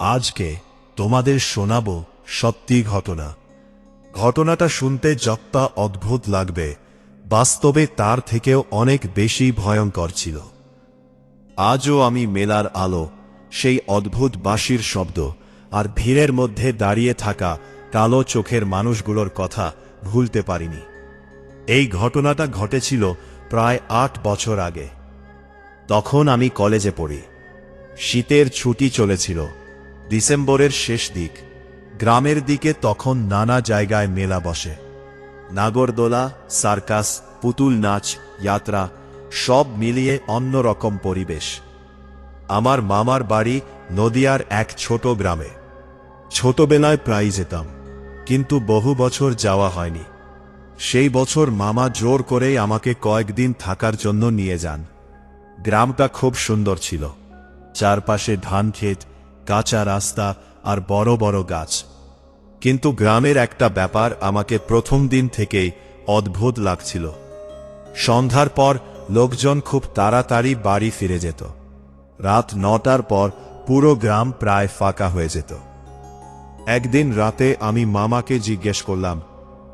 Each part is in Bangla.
আজকে তোমাদের শোনাবো সত্যি ঘটনা। ঘটনাটা শুনতে যতটা অদ্ভুত লাগবে, বাস্তবে তার থেকেও অনেক বেশি ভয়ঙ্কর ছিল। আজও আমি মেলার আলো, সেই অদ্ভুত বাঁশির শব্দ আর ভিড়ের মধ্যে দাঁড়িয়ে থাকা কালো চোখের মানুষগুলোর কথা ভুলতে পারিনি। এই ঘটনাটা ঘটেছিল প্রায় ৮ বছর আগে। তখন আমি কলেজে পড়ি। শীতের ছুটি চলেছিল, ডিসেম্বরের শেষ দিক। গ্রামের দিকে তখন নানা জায়গায় মেলা বসে। নাগরদোলা, সার্কাস, পুতুল নাচ, যাত্রা, সব মিলিয়ে অন্যরকম পরিবেশ। আমার মামার বাড়ি নদিয়ার এক ছোট গ্রামে। ছোটবেলায় প্রায় যেতাম, কিন্তু বহু বছর যাওয়া হয়নি। সেই বছর মামা জোর করেই আমাকে কয়েকদিন থাকার জন্য নিয়ে যান। গ্রামটা খুব সুন্দর ছিল, চারপাশে ধান ক্ষেত, কাঁচা রাস্তা আর বড় বড় গাছ। কিন্তু গ্রামের একটা ব্যাপার আমাকে প্রথম দিন থেকেই অদ্ভুত লাগছিল। সন্ধ্যার পর লোকজন খুব তাড়াতাড়ি বাড়ি ফিরে যেত। রাত ৯টার পর পুরো গ্রাম প্রায় ফাঁকা হয়ে যেত। একদিন রাতে আমি মামাকে জিজ্ঞেস করলাম,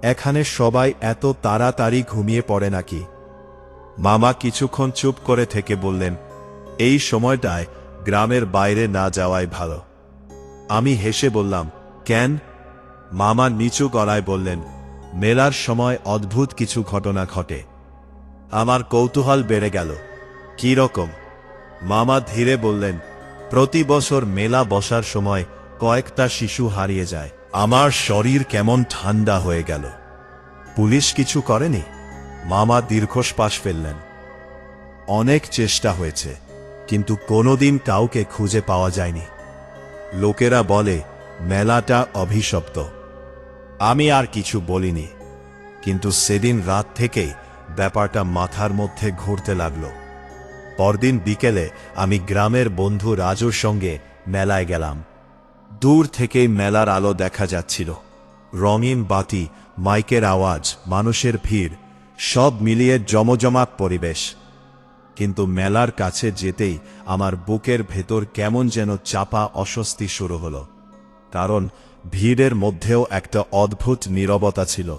এখানে সবাই এত তাড়াতাড়ি ঘুমিয়ে পড়ে নাকি? মামা কিছুক্ষণ চুপ করে থেকে বললেন, এই সময়টায় গ্রামের বাইরে না যাওয়াই ভালো। আমি হেসে বললাম, কেন? মামা নিচু গলায় বললেন, মেলার সময় অদ্ভুত কিছু ঘটনা ঘটে। আমার কৌতূহল বেড়ে গেল। কি রকম? মামা ধীরে বললেন, প্রতি বছর মেলা বসার সময় কয়েকটা শিশু হারিয়ে যায়। আমার শরীর কেমন ঠান্ডা হয়ে গেল। পুলিশ কিছু করেনি? মামা দীর্ঘশ্বাস ফেললেন। অনেক চেষ্টা হয়েছে, কিন্তু কোনোদিন কাউকে খুঁজে পাওয়া যায়নি। লোকেরা বলে মেলাটা অভিশপ্ত। আমি আর কিছু বলিনি, কিন্তু সেদিন রাত থেকেই ব্যাপারটা মাথার মধ্যে ঘুরতে লাগল। পরদিন বিকেলে আমি গ্রামের বন্ধু রাজুর সঙ্গে মেলায় গেলাম। দূর থেকেই মেলার আলো দেখা যাচ্ছিল, রঙিন বাতি, মাইকের আওয়াজ, মানুষের ভিড়, সব মিলিয়ে জমজমাট পরিবেশ। কিন্তু মেলার কাছে যেতেই আমার বুকের ভেতর কেমন যেন চাপা অস্বস্তি শুরু হলো। কারণ ভিড়ের মধ্যেও একটা অদ্ভুত নীরবতা ছিল।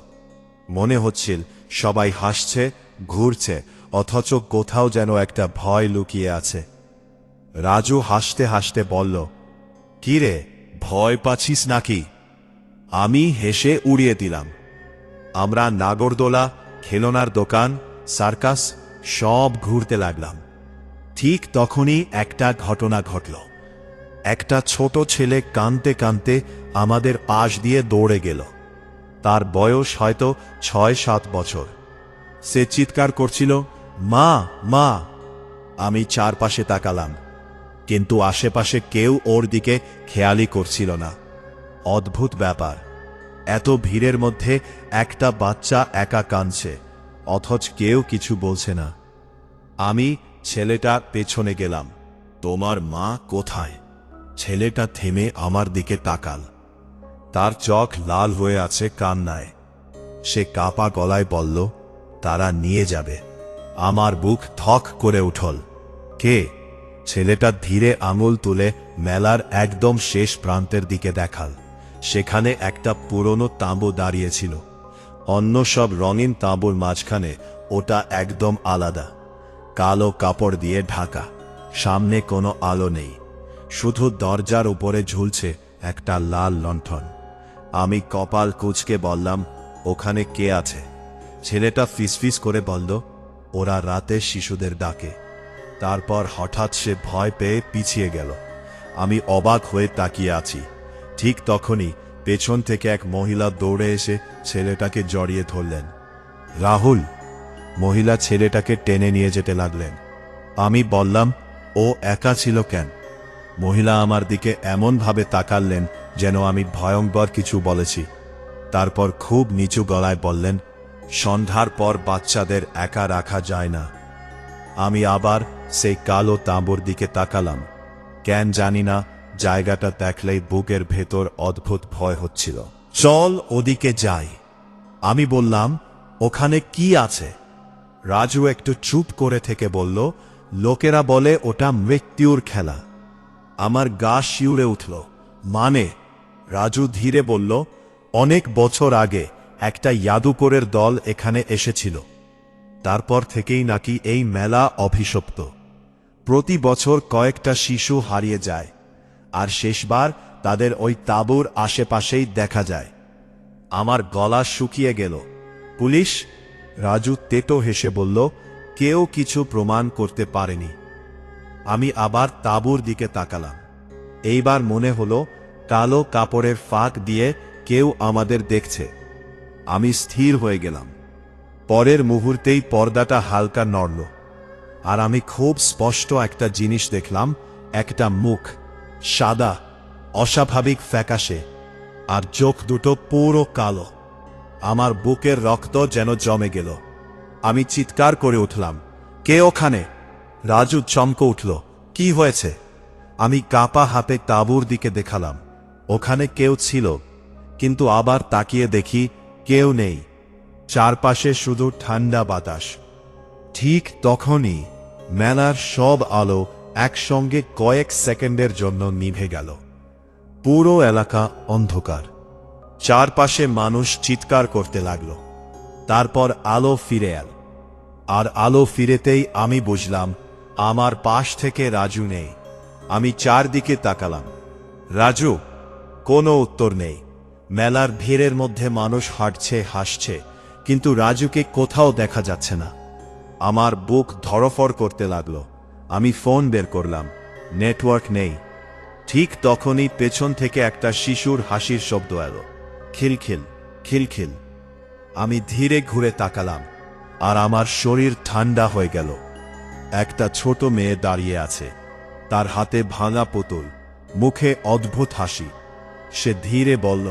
মনে হচ্ছিল সবাই হাসছে, ঘুরছে, অথচ কোথাও যেন একটা ভয় লুকিয়ে আছে। রাজু হাসতে হাসতে বলল, কি রে, ভয় পাচ্ছিস নাকি? আমি হেসে উড়িয়ে দিলাম। আমরা নাগরদোলা, খেলনার দোকান, সার্কাস সব ঘুরতে লাগলাম। ঠিক তখনই একটা ঘটনা ঘটল। একটা ছোট ছেলে কাঁদতে কাঁদতে আমাদের পাশ দিয়ে দৌড়ে গেল। তার বয়স হয়তো ৬-৭ বছর। সে চিৎকার করছিল, মা, মা। আমি চারপাশে তাকালাম, কিন্তু আশেপাশে কেউ ওর দিকে খেয়ালই করছিল না। অদ্ভুত ব্যাপার, এত ভিড়ের মধ্যে একটা বাচ্চা একা কাঁদছে, অথচ কেউ কিছু বলছে না। আমি ছেলেটা পেছনে গেলাম। তোমার মা কোথায়? ছেলেটা থেমে আমার দিকে তাকাল। তার চোখ লাল হয়ে আছে কান্নায়। সে কাপা গলায় বলল, তারা নিয়ে যাবে। আমার বুক ধক করে উঠল। কে? ছেলেটা ধীরে আঙুল তুলে মেলার একদম শেষ প্রান্তের দিকে দেখাল। সেখানে একটা পুরনো তাঁবু দাঁড়িয়েছিল। অন্য সব রঙিন তাঁবুর মাঝখানে ওটা একদম আলাদা, কালো কাপড় দিয়ে ঢাকা। সামনে কোনো আলো নেই, শুধু দরজার উপরে ঝুলছে একটা লাল লণ্ঠন। আমি কপাল কুঁচকে বললাম, ওখানে কে আছে? ছেলেটা ফিসফিস করে বলল, ওরা রাতে শিশুদের ডাকে। তারপর হঠাৎ সে ভয় পেয়ে পিছিয়ে গেল। আমি অবাক হয়ে তাকিয়ে আছি। ঠিক তখনই পেছন থেকে এক মহিলা দৌড়ে এসে ছেলেটাকে জড়িয়ে ধরলেন। রাহুল! মহিলা ছেলেটাকে টেনে নিয়ে যেতে লাগলেন। আমি বললাম, ও একা ছিল কেন? মহিলা আমার দিকে এমনভাবে তাকালেন যেন আমি ভয়ঙ্কর কিছু বলেছি। তারপর খুব নিচু গলায় বললেন, সন্ধ্যার পর বাচ্চাদের একা রাখা যায় না। আমি আবার সেই কালো তাঁবুর দিকে তাকালাম। কেন জানি না, জায়গাটা দেখলেই বুকের ভেতর অদ্ভুত ভয় হচ্ছিল। চল ওদিকে যাই, আমি বললাম। ওখানে কি আছে? রাজু একটু চুপ করে থেকে বলল, লোকেরা বলে ওটা মৃত্যুর খেলা। আমার গা শিউরে উঠল। মানে? রাজু ধীরে বলল, অনেক বছর আগে একটা জাদুকরের দল এখানে এসেছিল। তারপর থেকেই নাকি এই মেলা অভিশপ্ত। প্রতি বছর কয়েকটা শিশু হারিয়ে যায়, আর শেষবার তাদের ওই তাঁবুর আশেপাশেই দেখা যায়। আমার গলা শুকিয়ে গেল। পুলিশ? রাজু তেতো হেসে বলল, কেউ কিছু প্রমাণ করতে পারেনি। আমি আবার তাঁবুর দিকে তাকালাম। এইবার মনে হলো কালো কাপড়ের ফাঁক দিয়ে কেউ আমাদের দেখছে। আমি স্থির হয়ে গেলাম। পরের মুহূর্তেই পর্দাটা হালকা নড়ল, আর আমি খুব স্পষ্ট একটা জিনিস দেখলাম। একটা মুখ, সাদা, অস্বাভাবিক ফ্যাকাশে, আর চোখ দুটো পুরো কালো। আমার বুকের রক্ত যেন জমে গেল। আমি চিৎকার করে উঠলাম, কে ওখানে? রাজু চমকে উঠল, কি হয়েছে? আমি কাঁপা হাতে তাঁবুর দিকে দেখালাম। ওখানে কেউ ছিল, কিন্তু আবার তাকিয়ে দেখি কেউ নেই। চারপাশে শুধু ঠান্ডা বাতাস। ঠিক তখনই মেলার সব আলো একসঙ্গে কয়েক সেকেন্ডের জন্য নিভে গেল। পুরো এলাকা অন্ধকার। চারপাশে মানুষ চিৎকার করতে লাগল। তারপর আলো ফিরে এল, আর আলো ফিরেতেই আমি বুঝলাম আমার পাশ থেকে রাজু নেই। আমি চারদিকে তাকালাম। রাজু? কোনো উত্তর নেই। মেলার ভিড়ের মধ্যে মানুষ হাঁটছে, হাসছে, কিন্তু রাজুকে কোথাও দেখা যাচ্ছে না। আমার বুক ধড়ফড় করতে লাগলো। আমি ফোন বের করলাম, নেটওয়ার্ক নেই। ঠিক তখনই পেছন থেকে একটা শিশুর হাসির শব্দ এলো, খিলখিল খিলখিল। আমি ধীরে ঘুরে তাকালাম, আর আমার শরীর ঠান্ডা হয়ে গেল। একটা ছোট মেয়ে দাঁড়িয়ে আছে, তার হাতে ভাঙা পুতুল, মুখে অদ্ভুত হাসি। সে ধীরে বলল,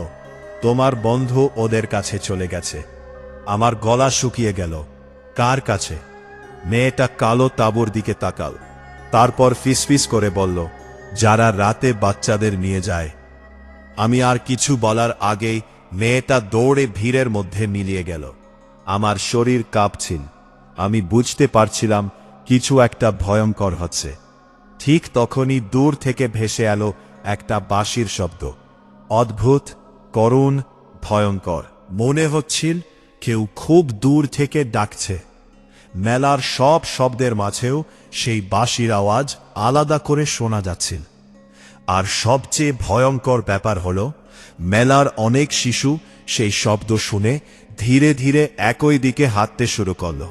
তোমার বন্ধু ওদের কাছে চলে গেছে। আমার গলা শুকিয়ে গেল। কার কাছে? মেয়েটা কালো তাঁবুর দিকে তাকাল, তারপর ফিসফিস করে বলল, যারা রাতে বাচ্চাদের নিয়ে যায়। আমি আর কিছু বলার আগেই মেয়েটা দৌড়ে ভিড়ের মধ্যে মিলিয়ে গেল। আমার শরীর কাঁপছিল। আমি বুঝতে পারছিলাম কিছু একটা ভয়ঙ্কর হচ্ছে। ঠিক তখনই দূর থেকে ভেসে এলো একটা বাঁশির শব্দ, অদ্ভুত, করুণ, ভয়ঙ্কর। মনে হচ্ছিল কেউ খুব দূর থেকে ডাকছে। মেলার সব শব্দের মাঝেও সেই বাঁশির আওয়াজ আলাদা করে শোনা যাচ্ছিল। আর সবচেয়ে ভয়ঙ্কর ব্যাপার হল, মেলার অনেক শিশু সেই শব্দ শুনে ধীরে ধীরে একই দিকে হাঁটতে শুরু করল,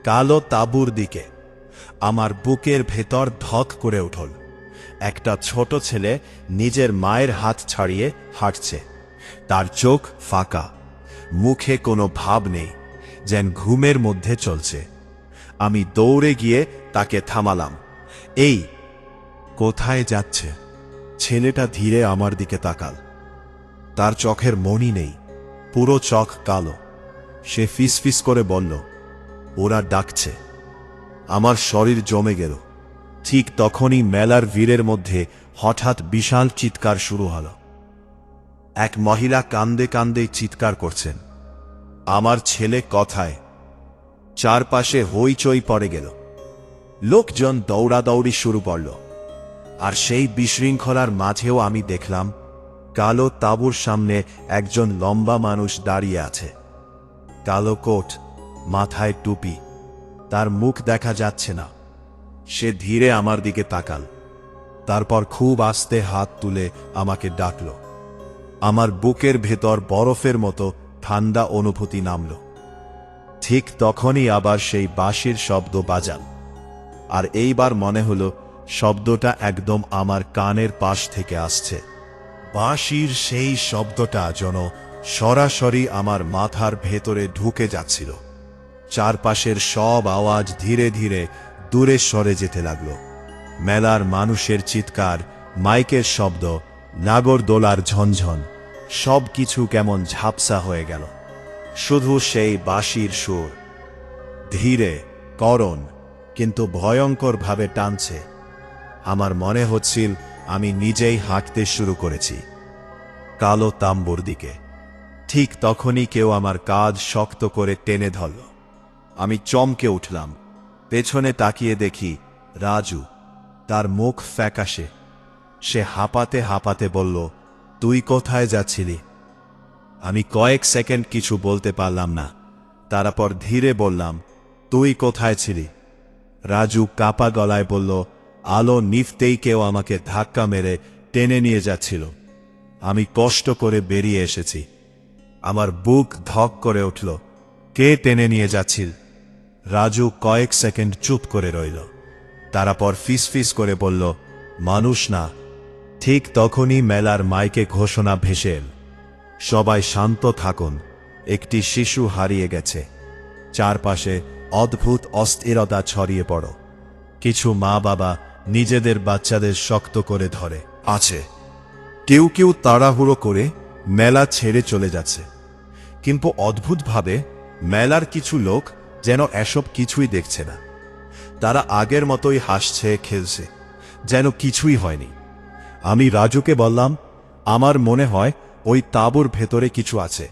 কালো তাঁবুর দিকে। আমার বুকের ভেতর ধক করে উঠল। একটা ছোট ছেলে নিজের মায়ের হাত ছাড়িয়ে হাঁটছে। তার চোখ ফাঁকা, মুখে কোনো ভাব নেই, যেন ঘুমের মধ্যে চলছে। আমি দৌড়ে গিয়ে তাকে থামালাম। এই, কোথায় যাচ্ছে? ছেলেটা ধীরে আমার দিকে তাকাল। তার চোখের মণি নেই, পুরো চোখ কালো। সে ফিসফিস করে বলল, ওরা ডাকছে। আমার শরীর জমে গেল। ঠিক তখনই মেলার ভিড়ের মধ্যে হঠাৎ বিশাল চিৎকার শুরু হলো। এক মহিলা কান্দে কান্দে চিৎকার করছেন, আমার ছেলে কোথায়? চারপাশে হইচই পড়ে গেল। লোকজন দৌড়াদৌড়ি শুরু করল। আর সেই বিশৃঙ্খলার মাঝেও আমি দেখলাম কালো তাঁবুর সামনে একজন লম্বা মানুষ দাঁড়িয়ে আছে। কালো কোট, মাথায় টুপি, তার মুখ দেখা যাচ্ছে না। সে ধীরে আমার দিকে তাকাল, তারপর খুব আস্তে হাত তুলে আমাকে ডাকল। আমার বুকের ভেতর বরফের মতো ঠান্ডা অনুভূতি নামল। ঠিক তখনই আবার সেই বাঁশির শব্দ বাজাল, আর এইবার মনে হলো শব্দটা একদম আমার কানের পাশ থেকে আসছে। বাঁশির সেই শব্দটা যেন সরাসরি আমার মাথার ভেতরে ঢুকে যাচ্ছিল। চারপাশের সব আওয়াজ ধীরে ধীরে দূরে সরে যেতে লাগলো। মেলার মানুষের চিৎকার, মাইকের শব্দ, নাগরদোলার ঝনঝন, সব কিছু কেমন ঝাপসা হয়ে গেল। শুধু সেই বাঁশির সুর, ধীরে, করুণ, কিন্তু ভয়ঙ্করভাবে টানছে। আমার মনে হচ্ছিল আমি নিজেই হাঁটতে শুরু করেছি কালো তাঁবুর দিকে। ঠিক তখনই কেউ আমার কাঁধ শক্ত করে টেনে ধরল। আমি চমকে উঠলাম। পেছনে তাকিয়ে দেখি রাজু। তার মুখ ফ্যাকাশে, সে হাঁপাতে হাঁপাতে বলল, তুই কোথায় যাচ্ছিলি? আমি কয়েক সেকেন্ড কিছু বলতে পারলাম না। তারপর ধীরে বললাম, তুই কোথায় ছিলি? রাজু কাপা গলায় বলল, আলো নিভতেই কেউ আমাকে ধাক্কা মেরে টেনে নিয়ে যাচ্ছিল। আমি কষ্ট করে বেরিয়ে এসেছি। আমার বুক ধক করে উঠল। কে টেনে নিয়ে যাচ্ছিল? রাজু কয়েক সেকেন্ড চুপ করে রইল। তারপর ফিসফিস করে বলল, মানুষ না। ঠিক তখনই মেলার মাইকে ঘোষণা ভেসে এল, সবাই শান্ত থাকুন, একটি শিশু হারিয়ে গেছে। চারপাশে অদ্ভুত অস্থিরতা ছড়িয়ে পড়ো। কিছু মা বাবা নিজেদের বাচ্চাদের শক্ত করে ধরে আছে। কেউ কেউ তাড়াহুড়ো করে মেলা ছেড়ে চলে যাচ্ছে। কিন্তু অদ্ভুতভাবে মেলার কিছু লোক যেন এসব কিছুই দেখছে না। তারা আগের মতোই হাসছে, খেলছে, যেন কিছুই হয়নি। আমি রাজুকে বললাম, আমার মনে হয় ওই তাঁবুর ভেতরে কিছু আছে।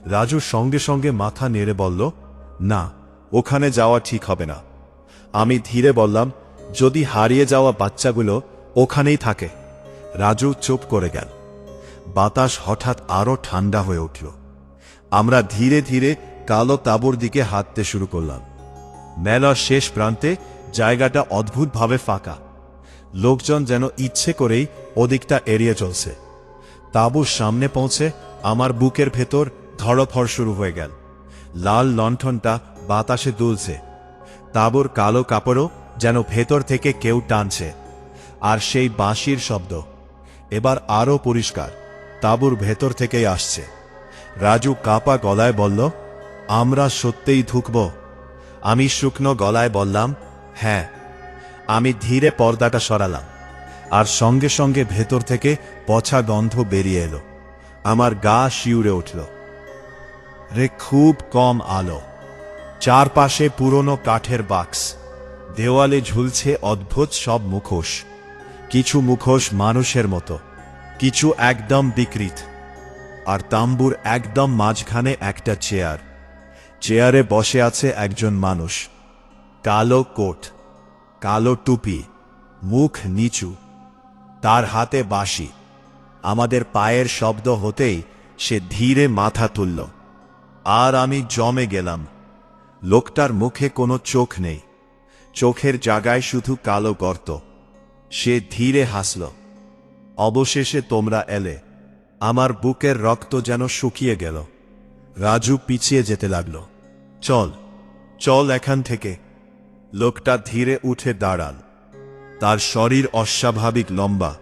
রাজু সঙ্গে সঙ্গে মাথা নেড়ে বলল, না, ওখানে যাওয়া ঠিক হবে না। আমি ধীরে বললাম, যদি হারিয়ে যাওয়া বাচ্চাগুলো ওখানেই থাকে? রাজু চুপ করে গেল। বাতাস হঠাৎ আরো ঠান্ডা হয়ে উঠল। আমরা ধীরে ধীরে কালো তাঁবুর দিকে হাঁটতে শুরু করলাম। মেলার শেষ প্রান্তে জায়গাটা অদ্ভুতভাবে ফাঁকা। লোকজন যেন ইচ্ছে করেই ওদিকটা এড়িয়ে চলছে। তাঁবুর সামনে পৌঁছে আমার বুকের ভেতর ধড়ফড় শুরু হয়ে গেল। লাল লণ্ঠনটা বাতাসে দুলছে। তাঁবুর কালো কাপড়ও যেন ভেতর থেকে কেউ টানছে। আর সেই বাঁশির শব্দ এবার আরো পরিষ্কার, তাঁবুর ভেতর থেকেই আসছে। রাজু কাপা গলায় বলল, আমরা সত্যিই ঢুকব? আমি শুকনো গলায় বললাম, হ্যাঁ। আমি ধীরে পর্দাটা সরালাম, আর সঙ্গে সঙ্গে ভেতর থেকে পচা গন্ধ বেরিয়ে এলো। আমার গা শিউরে উঠল। রে খুব কম আলো, চারপাশে পুরনো কাঠের বাক্স, দেওয়ালে ঝুলছে অদ্ভুত সব মুখোশ। কিছু মুখোশ মানুষের মতো, কিছু একদম বিকৃত। আর তাম্বুর একদম মাঝখানে একটা চেয়ার। চেয়ারে বসে আছে একজন মানুষ, কালো কোট, কালো টুপি, মুখ নিচু, তার হাতে বাঁশি। আমাদের পায়ের শব্দ হতেই সে ধীরে মাথা তুলল। আর আমি জমে গেলাম। লোকটার মুখে কোনো চোখ নেই, চোখের জায়গায় শুধু কালো গর্ত। সে ধীরে হাসল। অবশেষে তোমরা এলে। আমার বুকের রক্ত যেন শুকিয়ে গেল। রাজু পিছিয়ে যেতে লাগল। চল, চল এখান থেকে। লোকটা ধীরে উঠে দাঁড়াল। তার শরীর অস্বাভাবিক লম্বা,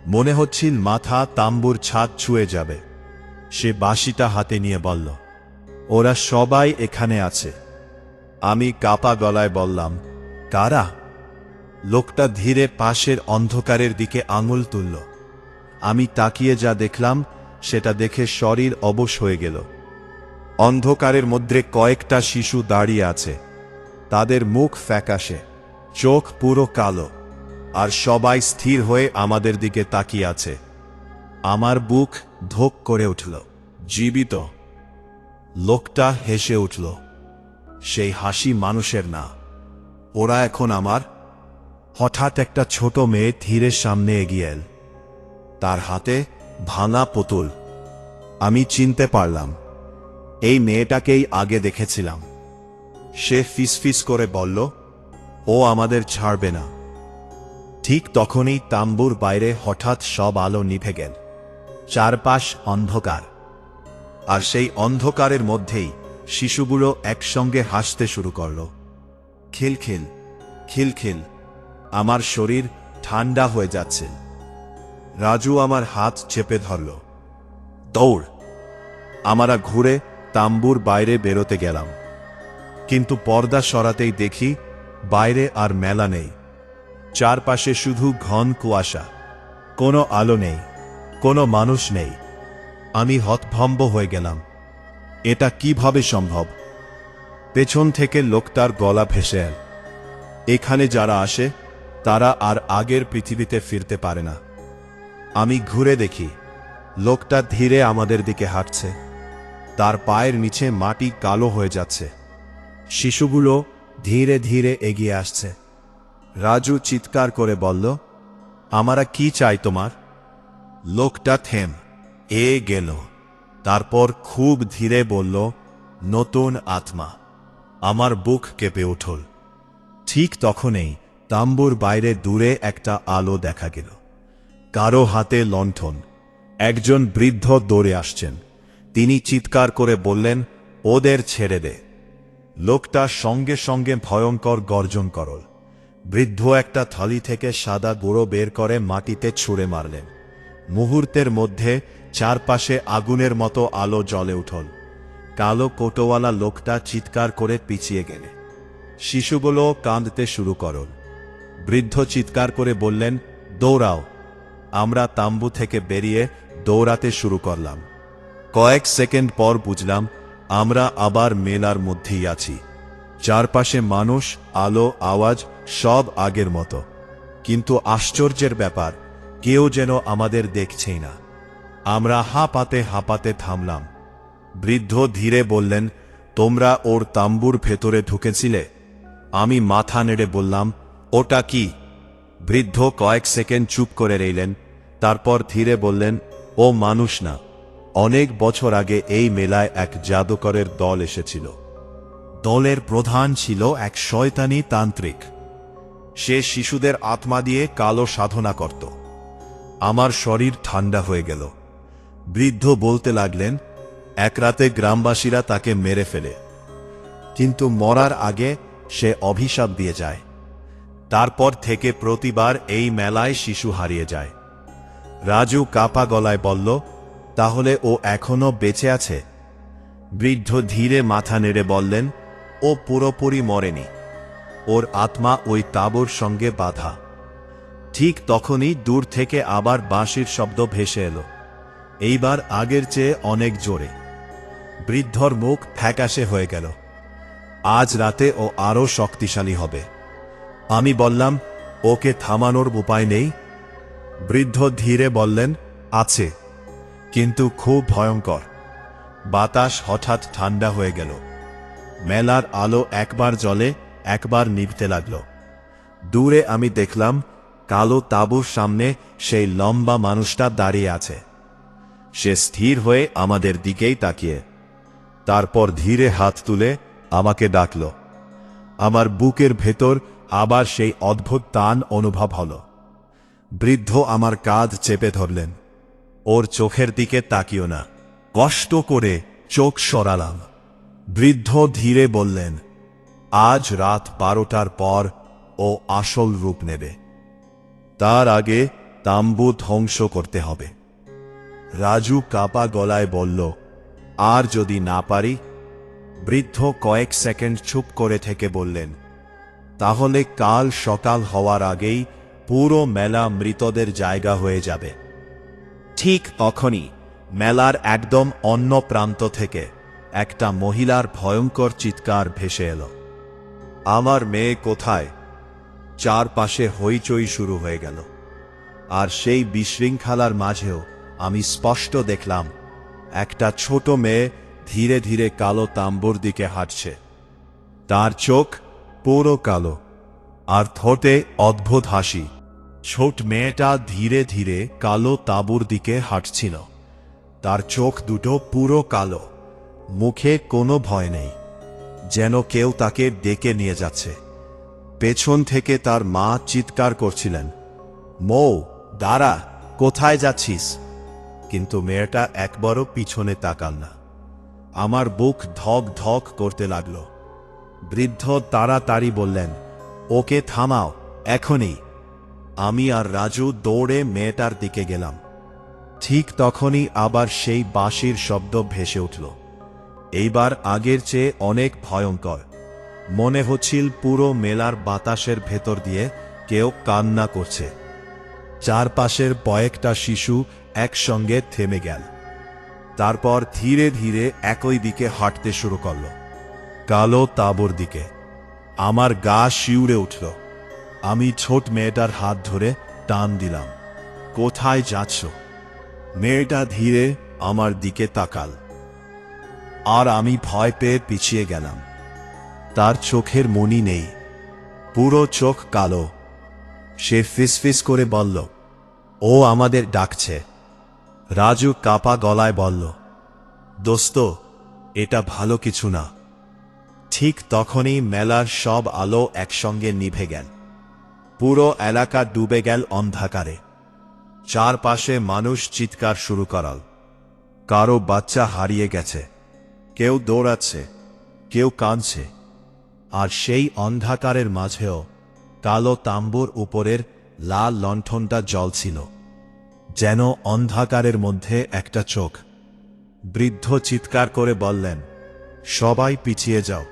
মনে হচ্ছিল মাথা তাম্বুর ছাদ ছুঁয়ে যাবে। সে বাঁশিটা হাতে নিয়ে বলল, ওরা সবাই এখানে আছে। আমি কাপা গলায় বললাম, কারা? লোকটা ধীরে পাশের অন্ধকারের দিকে আঙুল তুলল। আমি তাকিয়ে যা দেখলাম সেটা দেখে শরীর অবশ হয়ে গেল। অন্ধকারের মধ্যে কয়েকটা শিশু দাঁড়িয়ে আছে। তাদের মুখ ফ্যাকাশে, চোখ পুরো কালো, আর সবাই স্থির হয়ে আমাদের দিকে তাকিয়ে আছে। আমার বুক ধোক করে উঠল। জীবিত। লোকটা হেসে উঠল। সেই হাসি মানুষের না। ওরা এখন আমার। হঠাৎ একটা ছোট মেয়ে ধীরে সামনে এগিয়ে এল। তার হাতে ভাঙা পুতুল। আমি চিনতে পারলাম, এই মেয়েটাকেই আগে দেখেছিলাম। সে ফিসফিস করে বলল, ও আমাদের ছাড়বে না। ঠিক তখনই তাম্বুর বাইরে হঠাৎ সব আলো নিভে গেল। চারপাশ অন্ধকার। আর সেই অন্ধকারের মধ্যেই শিশুগুলো একসঙ্গে হাসতে শুরু করল। খিলখিল, খিলখিল। আমার শরীর ঠান্ডা হয়ে যাচ্ছে। রাজু আমার হাত চেপে ধরল। দৌড়। আমরা ঘুরে তাম্বুর বাইরে বেরোতে গেলাম। কিন্তু পর্দা সরাতেই দেখি বাইরে আর মেলা নেই। চারপাশে শুধু ঘন কুয়াশা। কোনো আলো নেই, কোনো মানুষ নেই। আমি হতভম্ব হয়ে গেলাম। এটা কিভাবে সম্ভব? পেছন থেকে লোকটার গলা ভেসে এল, এখানে যারা আসে তারা আর আগের পৃথিবীতে ফিরতে পারে না। আমি ঘুরে দেখি, লোকটা ধীরে আমাদের দিকে হাঁটছে। তার পায়ের নিচে মাটি কালো হয়ে যাচ্ছে। শিশুগুলো ধীরে ধীরে এগিয়ে আসছে। রাজু চিৎকার করে বলল, আমারা কি চাই তোমার? লোকটা থেম এ গেল, তারপর খুব ধীরে বলল, নতুন আত্মা। আমার বুক কেঁপে উঠল। ঠিক তখনই তাম্বুর বাইরে দূরে একটা আলো দেখা গেল। কারো হাতে লণ্ঠন। একজন বৃদ্ধ দৌড়ে আসছেন। তিনি চিৎকার করে বললেন, ওদের ছেড়ে দে। লোকটা সঙ্গে সঙ্গে ভয়ঙ্কর গর্জন করল। বৃদ্ধ একটা থালি থেকে সাদা গুঁড়ো বের করে মাটিতে ছুঁড়ে মারলেন। মুহূর্তের মধ্যে চারপাশে আগুনের মতো আলো জ্বলে উঠল। কালো কোটোওয়ালা লোকটা চিৎকার করে পিছিয়ে গেলে। শিশুগুলো কাঁদতে শুরু করল। বৃদ্ধ চিৎকার করে বললেন, দৌড়াও। আমরা তাম্বু থেকে বেরিয়ে দৌড়াতে শুরু করলাম। কয়েক সেকেন্ড পর বুঝলাম আমরা আবার মেলার মধ্যেই আছি। চারপাশে মানুষ, আলো, আওয়াজ সব আগের মতো। কিন্তু আশ্চর্যের ব্যাপার, কেউ যেন আমাদের দেখছেই না। আমরা হাঁপাতে হাঁপাতে থামলাম। বৃদ্ধ ধীরে বললেন, তোমরা ওর তাম্বুর ভেতরে ঢুকেছিলে? আমি মাথা নেড়ে বললাম, ওটা কি? বৃদ্ধ কয়েক সেকেন্ড চুপ করে রইলেন। তারপর ধীরে বললেন, ও মানুষ না। অনেক বছর আগে এই মেলায় এক জাদুকরের দল এসেছিল। দলের প্রধান ছিল এক শয়তানি তান্ত্রিক। সে শিশুদের আত্মা দিয়ে কালো সাধনা করত। আমার শরীর ঠান্ডা হয়ে গেল। বৃদ্ধ বলতে লাগলেন, এক রাতে গ্রামবাসীরা তাকে মেরে ফেলে, কিন্তু মরার আগে সে অভিশাপ দিয়ে যায়। তারপর থেকে প্রতিবার এই মেলায় শিশু হারিয়ে যায়। রাজু কাপা গলায় বলল, তাহলে ও এখনো বেঁচে আছে? বৃদ্ধ ধীরে মাথা নেড়ে বললেন, ও পুরোপুরি মরেনি। ওর আত্মা ওই তাঁবুর সঙ্গে বাঁধা। ঠিক তখনই দূর থেকে আবার বাঁশির শব্দ ভেসে এলো, এইবার আগের চেয়ে অনেক জোরে। বৃদ্ধর মুখ ফ্যাকাশে হয়ে গেল। আজ রাতে ও আরো শক্তিশালী হবে। আমি বললাম, ওকে থামানোর উপায় নেই? বৃদ্ধ ধীরে বললেন, আছে, কিন্তু খুব ভয়ঙ্কর। বাতাস হঠাৎ ঠান্ডা হয়ে গেল। মেলার আলো একবার জ্বলে, একবার নিভতে লাগল। দূরে আমি দেখলাম কালো তাঁবুর সামনে সেই লম্বা মানুষটা দাঁড়িয়ে আছে। সে স্থির হয়ে আমাদের দিকেই তাকিয়ে। তারপর ধীরে হাত তুলে আমাকে ডাকল। আমার বুকের ভেতর আবার সেই অদ্ভুত টান অনুভব হল। বৃদ্ধ আমার কাঁধ চেপে ধরলেন। ওর চোখের দিকে তাকিও না। কষ্ট করে চোখ সরালাম। বৃদ্ধ ধীরে বললেন, আজ রাত 12টার পর ও আসল রূপ নেবে। তার আগে তাম্বু ধ্বংস করতে হবে। রাজু কাপা গলায় বলল, আর যদি না পারি? বৃদ্ধ কয়েক সেকেন্ড চুপ করে থেকে বললেন, তাহলে কাল সকাল হওয়ার আগেই পুরো মেলা মৃতদের জায়গা হয়ে যাবে। ঠিক তখনই মেলার একদম অন্য প্রান্ত থেকে একটা মহিলার ভয়ঙ্কর চিৎকার ভেসে এলো, আমার মেয়ে কোথায়? চারপাশে হইচই শুরু হয়ে গেল। আর সেই বিশৃঙ্খলার মাঝেও আমি স্পষ্ট দেখলাম একটা ছোট মেয়ে ধীরে ধীরে কালো তাম্বুর দিকে হাঁটছে। তার চোখ পুরো কালো, আর ঠোঁটে অদ্ভুত হাসি। ছোট মেয়েটা ধীরে ধীরে কালো তাঁবুর দিকে হাঁটছিল। তার চোখ দুটো পুরো কালো, মুখে কোনো ভয় নেই, যেন কেউ তাকে ডেকে নিয়ে যাচ্ছে। পেছন থেকে তার মা চিৎকার করছিলেন, মৌ, দাঁড়া, কোথায় যাচ্ছিস? কিন্তু মেয়েটা একবারও পিছনে তাকাল না। আমার বুক ধক ধক করতে লাগল। বৃদ্ধ তাড়াতাড়ি বললেন, ওকে থামাও, এখনই। আমি আর রাজু দৌড়ে মেয়েটার দিকে গেলাম। ঠিক তখনই আবার সেই বাঁশির শব্দ ভেসে উঠল। এইবার আগের চেয়ে অনেক ভয়ঙ্কর। মনে হচ্ছিল পুরো মেলার বাতাসের ভেতর দিয়ে কেউ কান্না করছে। চারপাশের কয়েকটা শিশু একসঙ্গে থেমে গেল। তারপর ধীরে ধীরে একই দিকে হাঁটতে শুরু করল, কালো তাঁবুর দিকে। আমার গা শিউরে উঠল। আমি ছোট মেয়েটার হাত ধরে টান দিলাম, কোথায় যাচ্ছ? মেয়েটা ধীরে আমার দিকে তাকাল, আর আমি ভয় পেয়ে পিছিয়ে গেলাম। তার চোখের মনি নেই, পুরো চোখ কালো। সে ফিসফিস করে বলল, ও আমাদের ডাকছে। রাজু কাপা গলায় বলল, দোস্ত, এটা ভালো কিছু না। ঠিক তখনই মেলার সব আলো একসঙ্গে নিভে গেল। পুরো এলাকা ডুবে গেল অন্ধকারে। চারপাশে মানুষ চিৎকার শুরু করাল। কারো বাচ্চা হারিয়ে গেছে, কেউ দৌড়াচ্ছে, কেউ কাঁদছে। আর সেই অন্ধকারের মাঝেও কালো তাম্বুর উপরের লাল লণ্ঠনটা জ্বলছিল, যেন অন্ধকারের মধ্যে একটা চোখ। বৃদ্ধ চিৎকার করে বললেন, সবাই পিছিয়ে যাও।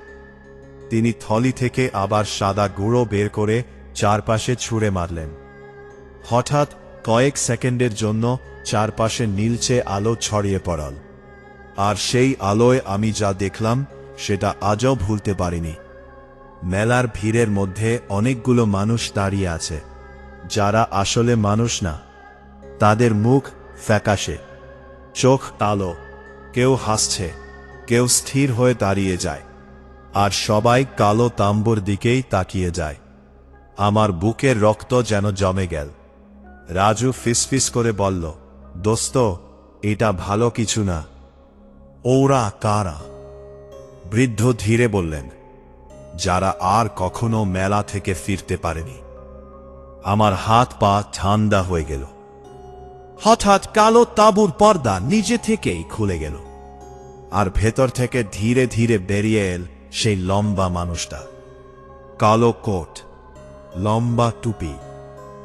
তিনি থলি থেকে আবার সাদা গুঁড়ো বের করে চারপাশে ছুঁড়ে মারলেন। হঠাৎ কয়েক সেকেন্ডের জন্য চারপাশে নীলচে আলো ছড়িয়ে পড়ল। আর সেই আলোয় আমি যা দেখলাম সেটা আজও ভুলতে পারিনি। মেলার ভিড়ের মধ্যে অনেকগুলো মানুষ দাঁড়িয়ে আছে, যারা আসলে মানুষ না। তাদের মুখ ফ্যাকাশে, চোখ কালো, কেউ হাসছে, কেউ স্থির হয়ে দাঁড়িয়ে যায়, আর সবাই কালো তাম্বুর দিকেই তাকিয়ে যায়। আমার বুকের রক্ত যেন জমে গেল। রাজু ফিসফিস করে বলল, দোস্ত, এটা ভালো কিছু না। ওরা কারা? বৃদ্ধ ধীরে বললেন, যারা আর কখনো মেলা থেকে ফিরতে পারেনি। আমার হাত পা ঠান্ডা হয়ে গেল। হঠাৎ কালো তাঁবুর পর্দা নিজে থেকেই খুলে গেল, আর ভেতর থেকে ধীরে ধীরে বেরিয়ে এল সেই লম্বা মানুষটা। কালো কোট, লম্বা টুপি,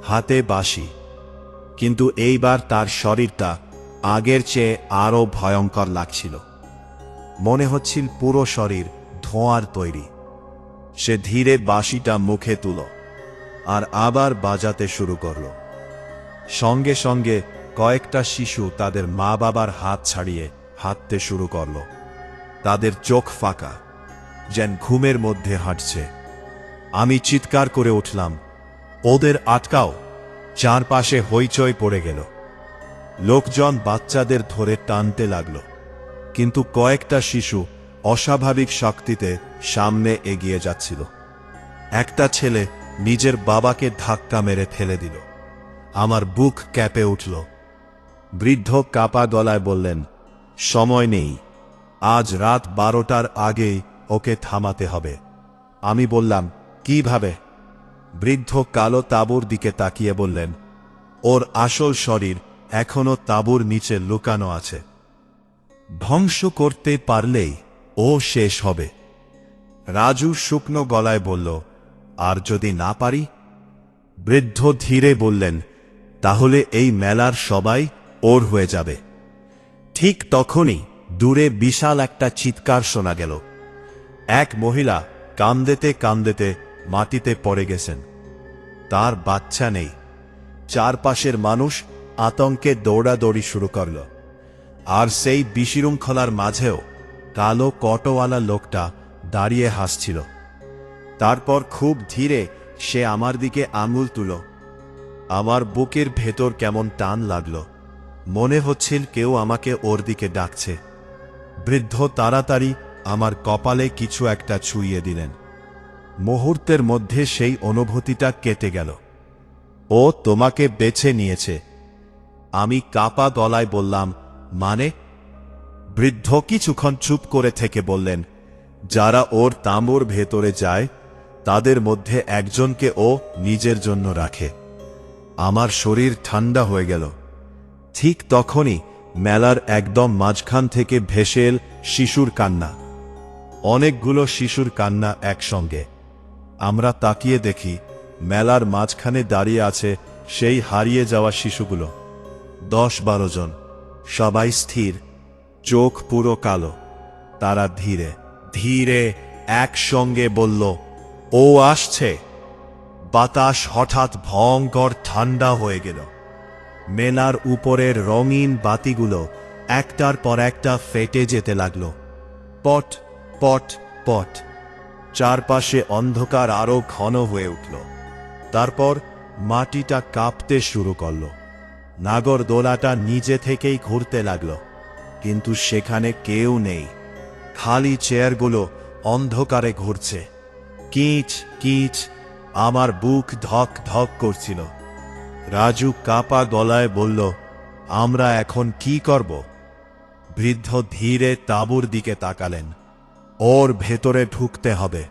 হাতে বাঁশি। কিন্তু এইবার তার শরীরটা আগের চেয়ে আরো ভয়ঙ্কর লাগছিল। মনে হচ্ছিল পুরো শরীর ধোঁয়ার তৈরি। সে ধীরে বাঁশিটা মুখে তুলো আর আবার বাজাতে শুরু করল। সঙ্গে সঙ্গে কয়েকটা শিশু তাদের মা বাবার হাত ছাড়িয়ে হাঁটতে শুরু করল। তাদের চোখ ফাঁকা, যেন ঘুমের মধ্যে হাঁটছে। আমি চিৎকার করে উঠলাম, ওদের আটকাও! চারপাশে হইচই পড়ে গেল। লোকজন বাচ্চাদের ধরে টানতে লাগল, কিন্তু কয়েকটা শিশু অস্বাভাবিক শক্তিতে সামনে এগিয়ে যাচ্ছিল। একটা ছেলে নিজের বাবাকে ধাক্কা মেরে ফেলে দিল। আমার বুক কেঁপে উঠল। বৃদ্ধ কাপা গলায় বললেন, সময় নেই, আজ রাত 12টার আগেই ওকে থামাতে হবে। আমি বললাম, কিভাবে? বৃদ্ধ কালো তাঁবুর দিকে তাকিয়ে বললেন, ওর আসল শরীর এখনো তাঁবুর নিচে লুকানো আছে। ধ্বংস করতে পারলেই ও শেষ হবে। রাজু শুকনো গলায় বলল, আর যদি না পারি? বৃদ্ধ ধীরে বললেন, তাহলে এই মেলার সবাই ওর হয়ে যাবে। ঠিক তখনই দূরে বিশাল একটা চিৎকার শোনা গেল। এক মহিলা কাঁদতে কাঁদতে মাটিতে পড়ে গেছেন। তার বাচ্চা নেই। চারপাশের মানুষ আতঙ্কে দৌড়াদৌড়ি শুরু করল। আর সেই বিশৃঙ্খলার মাঝেও কালো কটোয়ালা লোকটা দাঁড়িয়ে হাসছিল। তারপর খুব ধীরে সে আমার দিকে আঙুল তুল। আমার বুকের ভেতর কেমন টান লাগল। মনে হচ্ছিল কেউ আমাকে ওর দিকে ডাকছে। বৃদ্ধ তাড়াতাড়ি আমার কপালে কিছু একটা ছুঁয়ে দিলেন। মুহূর্তের মধ্যে সেই অনুভূতিটা কেটে গেল। ও তোমাকে বেছে নিয়েছে। আমি কাপা গলায় বললাম, মানে? বৃদ্ধ কিছুক্ষণ চুপ করে থেকে বললেন, যারা ওর তাঁবুর ভেতরে যায় তাদের মধ্যে একজনকে ও নিজের জন্য রাখে। আমার শরীর ঠান্ডা হয়ে গেল। ঠিক তখনই মেলার একদম মাঝখান থেকে ভেসে এল শিশুর কান্না। অনেকগুলো শিশুর কান্না একসঙ্গে। আমরা তাকিয়ে দেখি, মেলার মাঝখানে দাঁড়িয়ে আছে সেই হারিয়ে যাওয়া শিশুগুলো। 10-12 জন, সবাই স্থির, চোখ পুরো কালো। তারা ধীরে ধীরে একসঙ্গে বলল, ও আসছে। বাতাস হঠাৎ ভয়ঙ্কর ঠান্ডা হয়ে গেল। মেলার উপরের রঙিন বাতিগুলো একটার পর একটা ফেটে যেতে লাগল। পট পট পট। চারপাশে অন্ধকার আরো ঘন হয়ে উঠল। তারপর মাটিটা কাঁপতে শুরু করল। নাগরদোলাটা নিজে থেকেই ঘুরতে লাগল, কিন্তু সেখানে কেউ নেই। খালি চেয়ারগুলো অন্ধকারে ঘুরছে। কিচ কিচ। আমার বুক ধক ধক করছিল। রাজু কাপা গলায় বলল, আমরা এখন কি করব? বৃদ্ধ ধীরে তাঁবুর দিকে তাকালেন। ওর ভেতরে ঢুকতে হবে।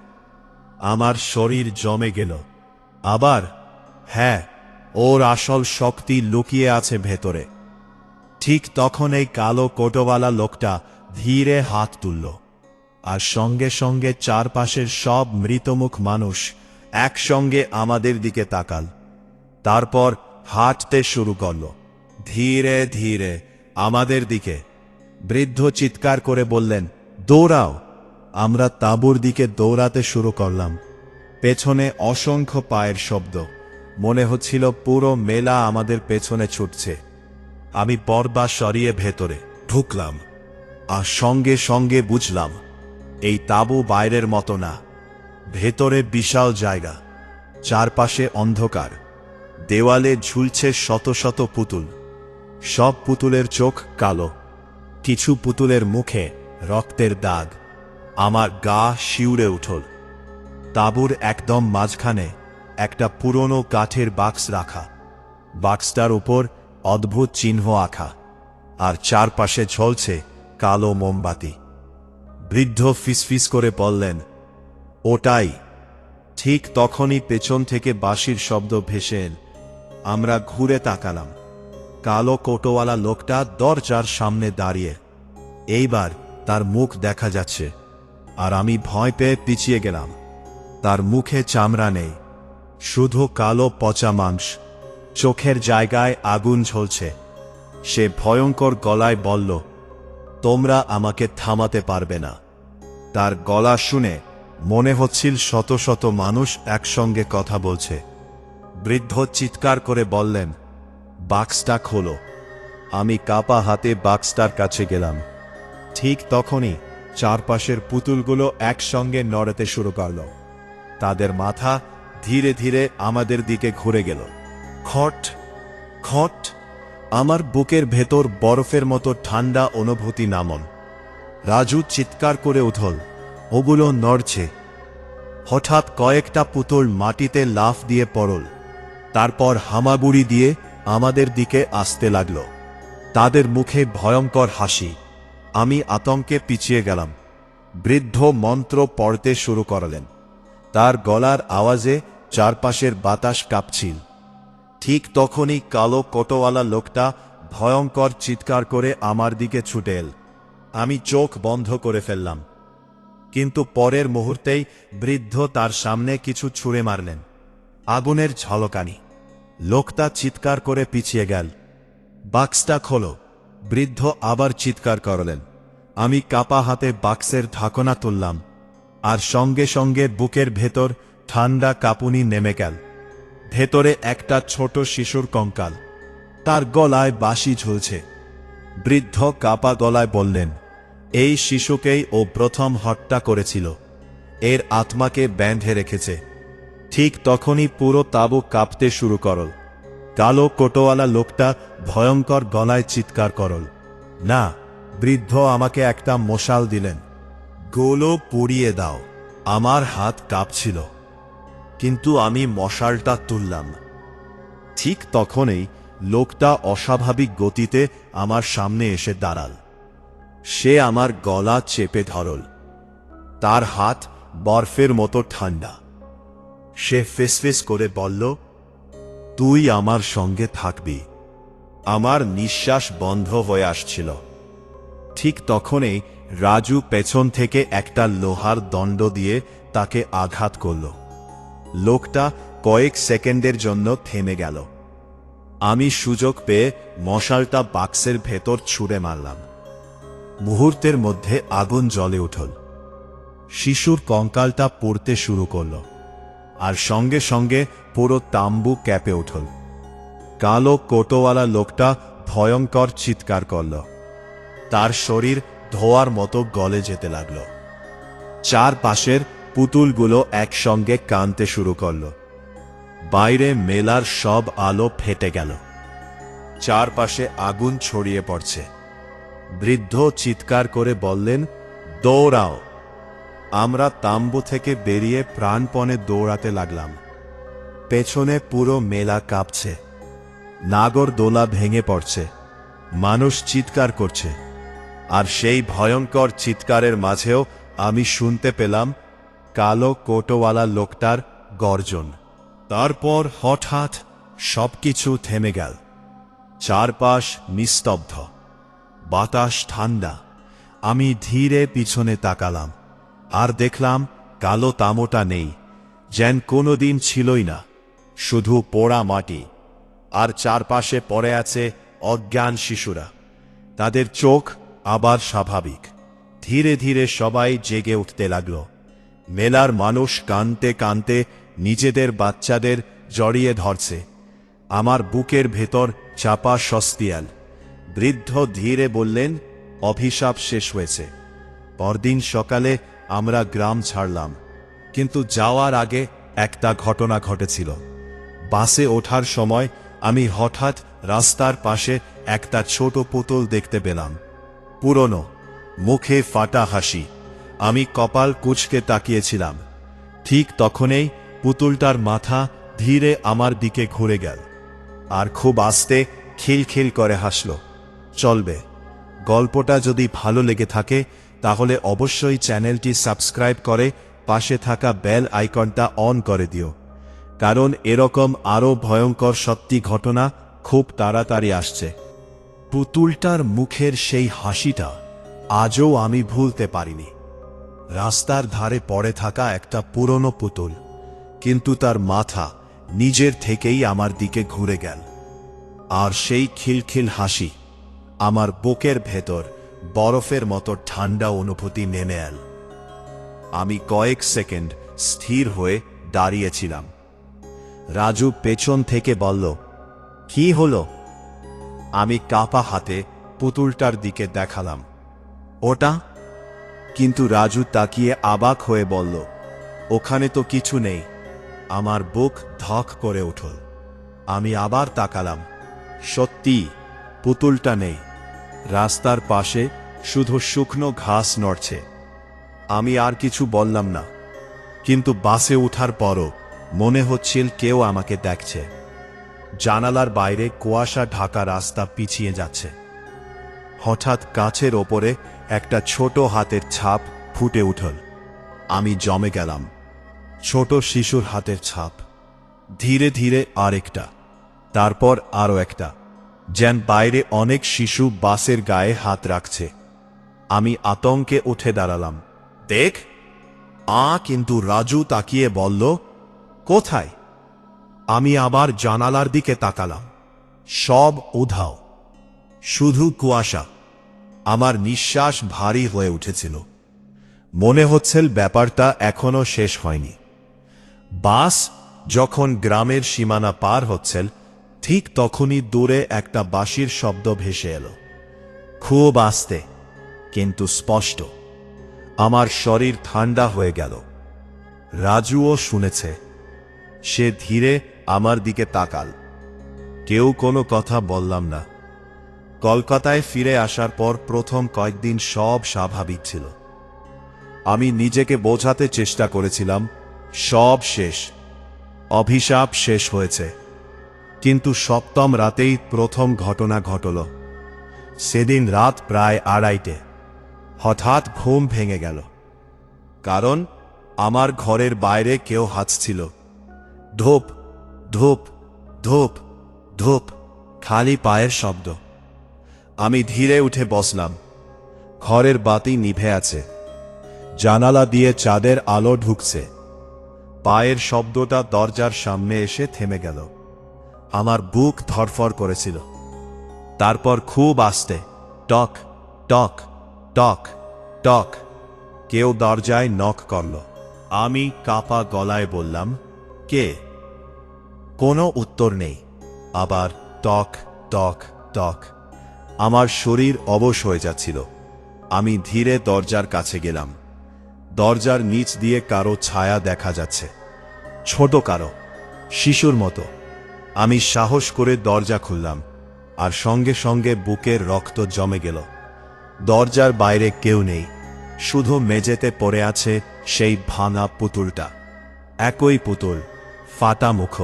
আমার শরীর জমে গেল। আবার হ্যাঁ, ওর আসল শক্তি লুকিয়ে আছে ভেতরে। ঠিক তখন এই কালো কোটওয়ালা লোকটা ধীরে হাত তুলল, আর সঙ্গে সঙ্গে চারপাশের সব মৃতমুখ মানুষ একসঙ্গে আমাদের দিকে তাকাল। তারপর হাঁটতে শুরু করল, ধীরে ধীরে আমাদের দিকে। বৃদ্ধ চিৎকার করে বললেন, দৌড়াও! আমরা তাঁবুর দিকে দৌড়াতে শুরু করলাম। পেছনে অসংখ্য পায়ের শব্দ, মনে হচ্ছিল পুরো মেলা আমাদের পেছনে ছুটছে। আমি পর্দা সরিয়ে ভেতরে ঢুকলাম, আর সঙ্গে সঙ্গে বুঝলাম এই তাঁবু বাইরের মতো না। ভেতরে বিশাল জায়গা, চারপাশে অন্ধকার, দেওয়ালে ঝুলছে শত শত পুতুল। সব পুতুলের চোখ কালো, কিছু পুতুলের মুখে রক্তের দাগ। আমার গা শিউরে উঠল। তাঁবুর একদম মাঝখানে একটা পুরনো কাঠের বাক্স রাখা, বাক্সটার উপর অদ্ভুত চিহ্ন আঁকা, আর চারপাশে ঝলছে কালো মোমবাতি। বৃদ্ধ ফিসফিস করে বললেন, ওটাই। ঠিক তখনই পেছন থেকে বাঁশির শব্দ ভেসে এল। আমরা ঘুরে তাকালাম। কালো কোটওয়ালা লোকটা দরজার সামনে দাঁড়িয়ে। এইবার তার মুখ দেখা যাচ্ছে, আর আমি ভয় পেয়ে পিছিয়ে গেলাম। তার মুখে চামড়া নেই, শুধু কালো পচা মাংস, চোখের জায়গায় আগুন ঝলছে। সে ভয়ঙ্কর গলায় বলল, তোমরা আমাকে থামাতে পারবে না। তার গলা শুনে মনে হচ্ছিল শত শত মানুষ একসঙ্গে কথা বলছে। বৃদ্ধ চিৎকার করে বললেন, বাক্সটা খোলো। আমি কাপা হাতে বাক্সটার কাছে গেলাম। ঠিক তখনই চারপাশের পুতুলগুলো একসঙ্গে নড়াতে শুরু করল। তাদের মাথা ধীরে ধীরে আমাদের দিকে ঘুরে গেল। খট খট! আমার বুকের ভেতর বরফের মতো ঠান্ডা অনুভূতি নামল। রাজু চিৎকার করে উঠল, ওগুলো নড়ছে। হঠাৎ কয়েকটা পুতুল মাটিতে লাফ দিয়ে পড়ল, তারপর হামাগুড়ি দিয়ে আমাদের দিকে আসতে লাগল। তাদের মুখে ভয়ঙ্কর হাসি। আমি আতঙ্কে পিছিয়ে গেলাম। বৃদ্ধ মন্ত্র পড়তে শুরু করলেন। তার গলার আওয়াজে চারপাশের বাতাস কাঁপছিল। ঠিক তখনই কালো কোটওয়ালা লোকটা ভয়ঙ্কর চিৎকার করে আমার দিকে ছুটে এল। আমি চোখ বন্ধ করে ফেললাম, কিন্তু পরের মুহূর্তেই বৃদ্ধ তার সামনে কিছু ছুঁড়ে মারলেন। আগুনের ঝলকানি। লোকটা চিৎকার করে পিছিয়ে গেল। বাক্সটা খোলো! বৃদ্ধ আবার চিৎকার করলেন। আমি কাপা হাতে বাক্সের ঢাকনা তুললাম, আর সঙ্গে সঙ্গে বুকের ভেতর ঠান্ডা কাঁপুনি নেমে গেল। ভেতরে একটা ছোট শিশুর কঙ্কাল, তার গলায় বাঁশি ঝুলছে। বৃদ্ধ কাপা গলায় বললেন, এই শিশুকেই ও প্রথম হত্যা করেছিল, এর আত্মাকে বেঁধে রেখেছে। ঠিক তখনই পুরো তাঁবু কাঁপতে শুরু করল। কালো কোটওয়ালা লোকটা ভয়ঙ্কর গলায় চিৎকার করল, না! বৃদ্ধ আমাকে একটা মশাল দিলেন। গোলো পুড়িয়ে দাও! আমার হাত কাঁপছিল, কিন্তু আমি মশালটা তুললাম। ঠিক তখনই লোকটা অস্বাভাবিক গতিতে আমার সামনে এসে দাঁড়াল। সে আমার গলা চেপে ধরল। তার হাত বরফের মতো ঠান্ডা। সে ফিসফিস করে বলল, তুই আমার সঙ্গে থাকবি। আমার নিঃশ্বাস বন্ধ হয়ে আসছিল। ঠিক তখনই রাজু পেছন থেকে একটা লোহার দণ্ড দিয়ে তাকে আঘাত করল। লোকটা কয়েক সেকেন্ডের জন্য থেমে গেল। আমি সুযোগ পেয়ে মশালটা বাক্সের ভেতর ছুঁড়ে মারলাম। মুহূর্তের মধ্যে আগুন জ্বলে উঠল। শিশুর কঙ্কালটা পড়তে শুরু করল, আর সঙ্গে সঙ্গে পুরো তাম্বু কেঁপে উঠল। কালো কোটওয়ালা লোকটা ভয়ঙ্কর চিৎকার করল। তার শরীর ধোয়ার মতো গলে যেতে লাগল। চারপাশের পুতুলগুলো একসঙ্গে কাঁদতে শুরু করল। বাইরে মেলার সব আলো ফেটে গেল। চারপাশে আগুন ছড়িয়ে পড়ছে। বৃদ্ধ চিৎকার করে বললেন, দৌড়াও! আমরা তাম্বু থেকে বেরিয়ে প্রাণপণে দৌড়াতে লাগলাম। পেছনে পুরো মেলা কাঁপছে। নাগরদোলা ভেঙে পড়ছে, মানুষ চিৎকার করছে, আর সেই ভয়ঙ্কর চিৎকারের মাঝেও আমি শুনতে পেলাম কালো কোটওয়ালা লোকটার গর্জন। তারপর হঠাৎ সবকিছু থেমে গেল। চারপাশ নিস্তব্ধ, বাতাস ঠান্ডা। আমি ধীরে পিছনে তাকালাম, আর দেখলাম কালো তামোটা নেই, যেন কোনোদিন ছিলই না। শুধু পোড়া মাটি, আর চারপাশে পড়ে আছে অজ্ঞান শিশুরা। তাদের চোখ আবার স্বাভাবিক। ধীরে ধীরে সবাই জেগে উঠতে লাগল। মেলার মানুষ কাঁদতে কাঁদতে নিজেদের বাচ্চাদের জড়িয়ে ধরছে। আমার বুকের ভেতর চাপা স্বস্তিয়াল। বৃদ্ধ ধীরে বললেন, অভিশাপ শেষ হয়েছে। পরদিন সকালে আমরা গ্রাম ছাড়লাম, কিন্তু যাওয়ার আগে একটা ঘটনা ঘটেছিল। বাসে ওঠার সময় আমি হঠাৎ রাস্তার পাশে একটা ছোট পুতুল দেখতে পেলাম। পুরনো, মুখে ফাটা হাসি। আমি কপাল কুঁচকে তাকিয়েছিলাম। ঠিক তখনই পুতুলটার মাথা ধীরে আমার দিকে ঘুরে গেল, আর খুব আস্তে খিলখিল করে হাসল। চলবে, গল্পটা যদি ভালো লেগে থাকে তাহলে অবশ্যই চ্যানেলটি সাবস্ক্রাইব করে পাশে থাকা বেল আইকনটা অন করে দিও, কারণ এরকম আরও ভয়ঙ্কর সত্যি ঘটনা খুব তাড়াতাড়ি আসছে। পুতুলটার মুখের সেই হাসিটা আজও আমি ভুলতে পারিনি। রাস্তার ধারে পড়ে থাকা একটা পুরনো পুতুল, কিন্তু তার মাথা নিজের থেকেই আমার দিকে ঘুরে গেল, আর সেই খিলখিল হাসি আমার বুকের ভেতর বরফের মতো ঠান্ডা অনুভূতি নেমে এল। আমি কয়েক সেকেন্ড স্থির হয়ে দাঁড়িয়েছিলাম। রাজু পেছন থেকে বলল, কি হলো? আমি কাঁপা হাতে পুতুলটার দিকে দেখালাম, ওটা। কিন্তু রাজু তাকিয়ে অবাক হয়ে বলল, ওখানে তো কিছু নেই। আমার বুক ধক করে উঠল। আমি আবার তাকালাম। সত্যি, পুতুলটা নেই। রাস্তার পাশে শুধু শুকনো ঘাস নড়ছে। আমি আর কিছু বললাম না, কিন্তু বাসে ওঠার পরও মনে হচ্ছিল কেউ আমাকে দেখছে। জানালার বাইরে কুয়াশা ঢাকা রাস্তা পিছিয়ে যাচ্ছে। হঠাৎ কাছের ওপরে একটা ছোট হাতের ছাপ ফুটে উঠল। আমি জমে গেলাম। ছোট শিশুর হাতের ছাপ। ধীরে ধীরে আরেকটা, তারপর আরও একটা, যেন বাইরে অনেক শিশু বাসের গায়ে হাত রাখছে। আমি আতঙ্কে উঠে দাঁড়ালাম। দেখ। কিন্তু রাজু তাকিয়ে বলল, কোথায়? আমি আবার জানালার দিকে তাকালাম। সব উধাও, শুধু কুয়াশা। আমার নিঃশ্বাস ভারী হয়ে উঠেছিল। মনে হচ্ছিল ব্যাপারটা এখনো শেষ হয়নি। বাস যখন গ্রামের সীমানা পার হচ্ছিল, ঠিক তখনই দূরে একটা বাঁশির শব্দ ভেসে এলো। খুব আস্তে, কিন্তু স্পষ্ট। আমার শরীর ঠান্ডা হয়ে গেল। রাজুও শুনেছে। সে ধীরে আমার দিকে তাকাল। কেউ কোনো কথা বললাম না। কলকাতায় ফিরে আসার পর প্রথম কয়েকদিন সব স্বাভাবিক ছিল। আমি নিজেকে বোঝাতে চেষ্টা করেছিলাম সব শেষ, অভিশাপ শেষ হয়েছে। কিন্তু সপ্তম রাতেই প্রথম ঘটনা ঘটল। সেদিন রাত প্রায় 2:30। হঠাৎ ঘুম ভেঙে গেল, কারণ আমার ঘরের বাইরে কেউ হাঁচছিল। ধূপ ধূপ ধূপ ধূপ, খালি পায়ের শব্দ। আমি ধীরে উঠে বসলাম। ঘরের বাতি নিভে আছে। জানালা দিয়ে চাঁদের আলো ঢুকছে। পায়ের শব্দটা দরজার সামনে এসে থেমে গেল। আমার বুক ধরফর করেছিল। তারপর খুব আস্তে, টক টক টক টক, কেউ দরজায় নক করল। আমি কাঁপা গলায় বললাম, কে? কোনো উত্তর নেই। আবার টক টক টক। আমার শরীর অবশ হয়ে যাচ্ছিল। আমি ধীরে দরজার কাছে গেলাম। দরজার নিচ দিয়ে কারো ছায়া দেখা যাচ্ছে, ছোট কারো, শিশুর মতো। আমি সাহস করে দরজা খুললাম, আর সঙ্গে সঙ্গে বুকের রক্ত জমে গেল। দরজার বাইরে কেউ নেই, শুধু মেঝেতে পড়ে আছে সেই ভাঙা পুতুলটা। একই পুতুল, ফাটা মুখ,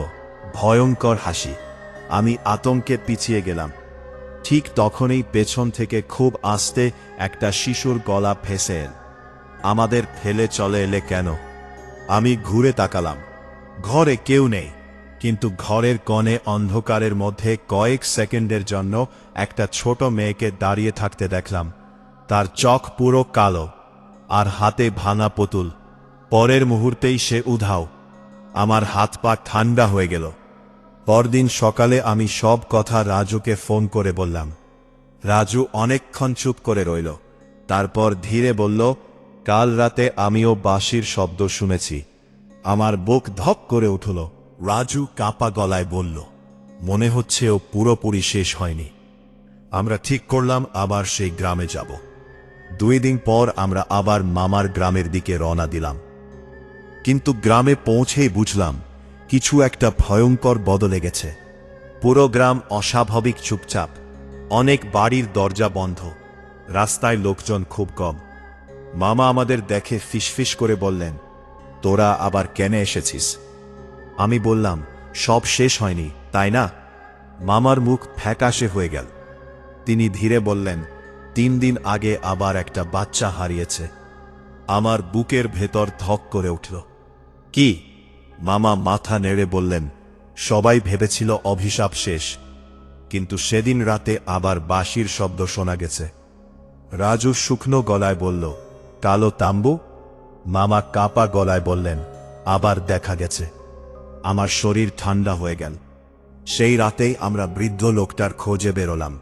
ভয়ঙ্কর হাসি। আমি আতঙ্কে পিছিয়ে গেলাম। ঠিক তখনই পেছন থেকে খুব আস্তে একটা শিশুর গলা ভেসে এল। আমাদের ফেলে চলে এলে কেন? আমি ঘুরে তাকালাম। ঘরে কেউ নেই, কিন্তু ঘরের কোণে অন্ধকারের মধ্যে কয়েক সেকেন্ডের জন্য একটা ছোট মেয়েকে দাঁড়িয়ে থাকতে দেখলাম। তার চোখ পুরো কালো, আর হাতে ভাঙা পুতুল। পরের মুহূর্তেই সে উধাও। আমার হাত পা ঠান্ডা হয়ে গেল। পরদিন সকালে আমি সব কথা রাজুকে ফোন করে বললাম। রাজু অনেকক্ষণ চুপ করে রইল, তারপর ধীরে বলল, কাল রাতে আমিও বাঁশির শব্দ শুনেছি। আমার বুক ধক করে উঠল। রাজু কাঁপা গলায় বলল, মনে হচ্ছে ও পুরোপুরি শেষ হয়নি। আমরা ঠিক করলাম আবার সেই গ্রামে যাব। 2 দিন পর আমরা আবার মামার গ্রামের দিকে রওনা দিলাম। কিন্তু গ্রামে পৌঁছেই বুঝলাম কিছু একটা ভয়ঙ্কর বদলে গেছে। পুরো গ্রাম অস্বাভাবিক চুপচাপ। অনেক বাড়ির দরজা বন্ধ, রাস্তায় লোকজন খুব কম। মামা আমাদের দেখে ফিসফিস করে বললেন, তোরা আবার কেন এসেছিস? আমি বললাম, সব শেষ হয়নি, তাই না? মামার মুখ ফ্যাকাশে হয়ে গেল। তিনি ধীরে বললেন, 3 দিন আগে আবার একটা বাচ্চা হারিয়েছে। আমার বুকের ভেতর ধক করে উঠল। কি? মামা মাথা নেড়ে বললেন, সবাই ভেবেছিল অভিশাপ শেষ, কিন্তু সেদিন রাতে আবার বাঁশির শব্দ শোনা গেছে। রাজু শুকনো গলায় বলল, কালো তাম্বু? মামা কাঁপা গলায় বললেন, আবার দেখা গেছে। আমার শরীর ঠান্ডা হয়ে গেল। সেই রাতেই আমরা বৃদ্ধ লোকটার খোঁজে বেরোলাম।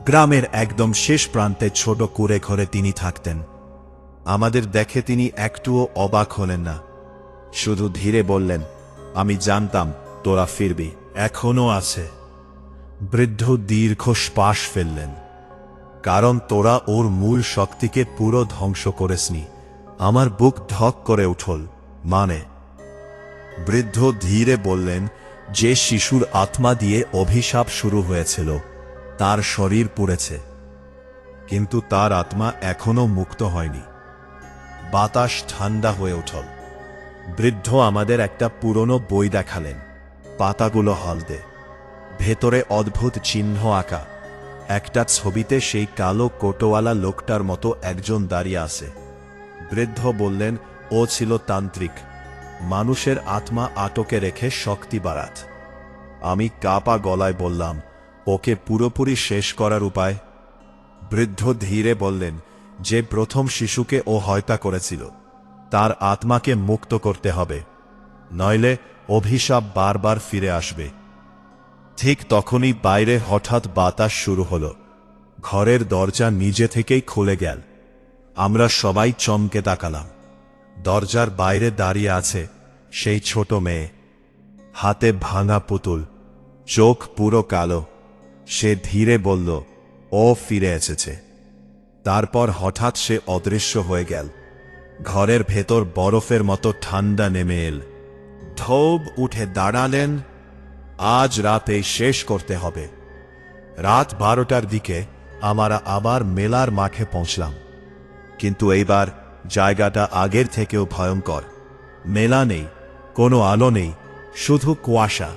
গ্রামের একদম শেষ প্রান্তে ছোট কুঁড়ে ঘরে তিনি থাকতেন। আমাদের দেখে তিনি একটুও অবাক হলেন না, শুধু ধীরে বললেন, আমি জানতাম তোরা ফিরবি, এখনো আছে। বৃদ্ধ দীর্ঘ শ্বাস ফেললেন, কারণ তোরা ওর মূল শক্তিকে পুরো ধ্বংস করেসনি। আমার বুক ধক করে উঠল। মানে? বৃদ্ধ ধীরে বললেন, যে শিশুর আত্মা দিয়ে অভিশাপ শুরু হয়েছিল তার শরীর পুড়েছে, কিন্তু তার আত্মা এখনো মুক্ত হয়নি। বাতাস ঠান্ডা হয়ে উঠল। বৃদ্ধ আমাদের একটা পুরনো বই দেখালেন। পাতাগুলো হলদে, ভেতরে অদ্ভুত চিহ্ন আঁকা। একটা ছবিতে সেই কালো কোটওয়ালা লোকটার মতো একজন দাঁড়িয়ে আছে। বৃদ্ধ বললেন, ও ছিল তান্ত্রিক, মানুষের আত্মা আটকে রেখে শক্তি বাড়াত। আমি কাঁপা গলায় বললাম, ওকে পুরোপুরি শেষ করার উপায়? বৃদ্ধ ধীরে বললেন, যে প্রথম শিশুকে ও হত্যা করেছিল তার আত্মাকে মুক্ত করতে হবে, নইলে অভিশাপ বারবার ফিরে আসবে। ঠিক তখনই বাইরে হঠাৎ বাতাস শুরু হলো। ঘরের দরজা নিজে থেকেই খুলে গেল। আমরা সবাই চমকে তাকালাম। দরজার বাইরে দাঁড়িয়ে আছে সেই ছোট মেয়ে, হাতে ভাঙা পুতুল, চোখ পুরো কালো। সে ধীরে বলল, ও ফিরে এসেছে। তারপর হঠাৎ সে অদৃশ্য হয়ে গেল। ঘরের ভেতর বরফের মতো ঠান্ডা নেমে এল। ধোব উঠে দাঁড়ালেন, আজ রাতে শেষ করতে হবে। রাত 12টার দিকে আমরা আবার মেলার মাঠে পৌঁছলাম, কিন্তু এইবার জায়গাটা আগের থেকেও ভয়ঙ্কর। মেলা নেই, কোনো আলো নেই, শুধু কুয়াশা।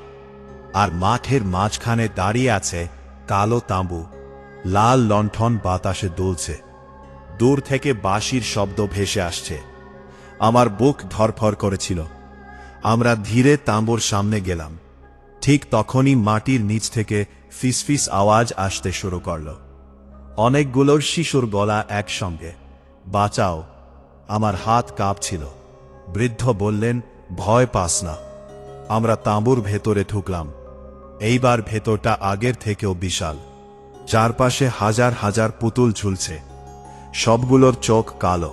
আর মাঠের মাঝখানে দাঁড়িয়ে আছে কালো তাঁবু, লাল লণ্ঠন বাতাসে দুলছে। দূর থেকে বাঁশির শব্দ ভেসে আসছে। আমার বুক ধরফর করেছিল। আমরা ধীরে তাঁবুর সামনে গেলাম। ঠিক তখনই মাটির নিচ থেকে ফিসফিস আওয়াজ আসতে শুরু করল। অনেকগুলো শিশুর গলা একসঙ্গে, বাঁচাও। আমার হাত কাঁপছিল। বৃদ্ধ বললেন, ভয় পাস না। আমরা তাঁবুর ভেতরে ঢুকলাম। এইবার ভেতরটা আগের থেকেও বিশাল। চারপাশে হাজার হাজার পুতুল ঝুলছে, সবগুলোর চোখ কালো।